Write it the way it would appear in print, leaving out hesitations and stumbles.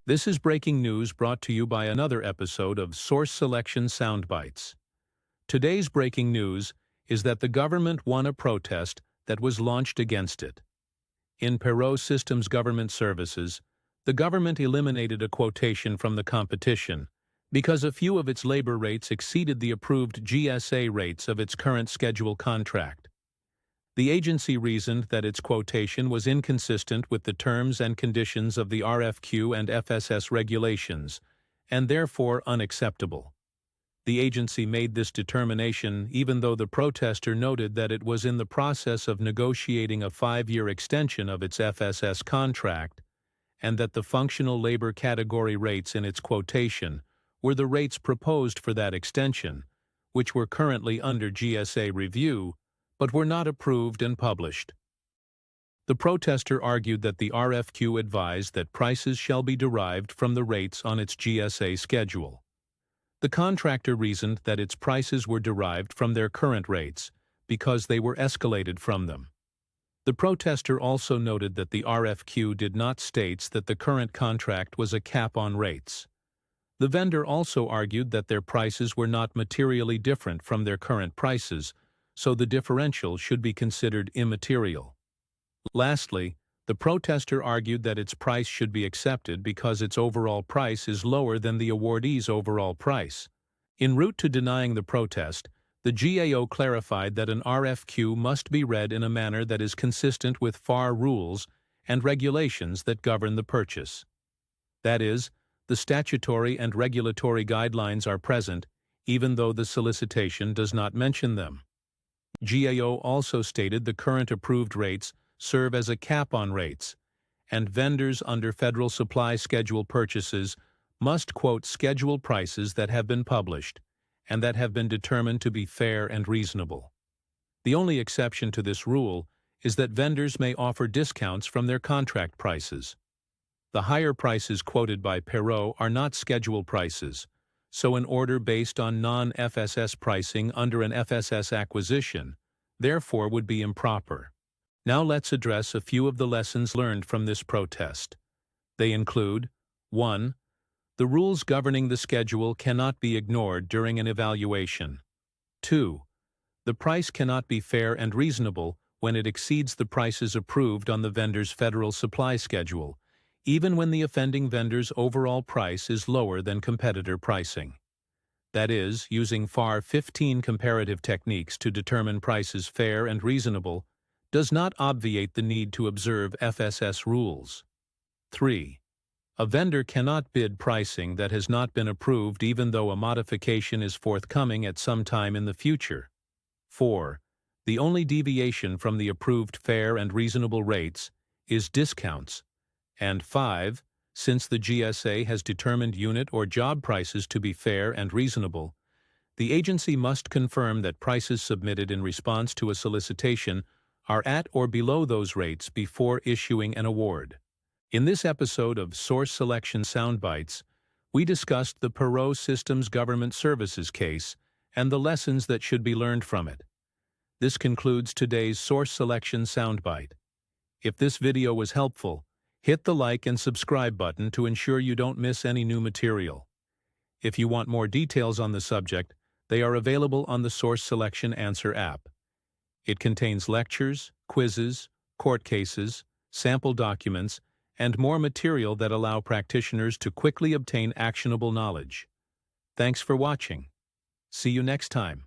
This is breaking news brought to you by another episode of Source Selection Soundbites. Today's breaking news is that the government won a protest that was launched against it. In Perau Systems Government Services, the government eliminated a quotation from the competition because a few of its labor rates exceeded the approved GSA rates of its current schedule contract. The agency reasoned that its quotation was inconsistent with the terms and conditions of the RFQ and FSS regulations, and therefore unacceptable. The agency made this determination even though the protester noted that it was in the process of negotiating a 5-year extension of its FSS contract, and that the functional labor category rates in its quotation were the rates proposed for that extension, which were currently under GSA review, but were not approved and published. The protester argued that the RFQ advised that prices shall be derived from the rates on its GSA schedule. The contractor reasoned that its prices were derived from their current rates because they were escalated from them. The protester also noted that the RFQ did not state that the current contract was a cap on rates. The vendor also argued that their prices were not materially different from their current prices, so the differential should be considered immaterial. Lastly, the protester argued that its price should be accepted because its overall price is lower than the awardee's overall price. En route to denying the protest, the GAO clarified that an RFQ must be read in a manner that is consistent with FAR rules and regulations that govern the purchase. That is, the statutory and regulatory guidelines are present, even though the solicitation does not mention them. GAO also stated the current approved rates serve as a cap on rates, and vendors under federal supply schedule purchases must quote schedule prices that have been published and that have been determined to be fair and reasonable. The only exception to this rule is that vendors may offer discounts from their contract prices. The higher prices quoted by Perau are not schedule prices, so an order based on non-FSS pricing under an FSS acquisition, therefore, would be improper. Now let's address a few of the lessons learned from this protest. They include: 1. The rules governing the schedule cannot be ignored during an evaluation. 2. The price cannot be fair and reasonable when it exceeds the prices approved on the vendor's federal supply schedule, even when the offending vendor's overall price is lower than competitor pricing. That is, using FAR 15 comparative techniques to determine prices fair and reasonable does not obviate the need to observe FSS rules. 3. A vendor cannot bid pricing that has not been approved even though a modification is forthcoming at some time in the future. 4. The only deviation from the approved fair and reasonable rates is discounts. And 5. Since the GSA has determined unit or job prices to be fair and reasonable, the agency must confirm that prices submitted in response to a solicitation are at or below those rates before issuing an award. In this episode of Source Selection Soundbites, we discussed the Perau Systems Government Services case and the lessons that should be learned from it. This concludes today's Source Selection Soundbite. If this video was helpful, hit the like and subscribe button to ensure you don't miss any new material. If you want more details on the subject, they are available on the Source Selection Answer app. It contains lectures, quizzes, court cases, sample documents, and more material that allow practitioners to quickly obtain actionable knowledge. Thanks for watching. See you next time.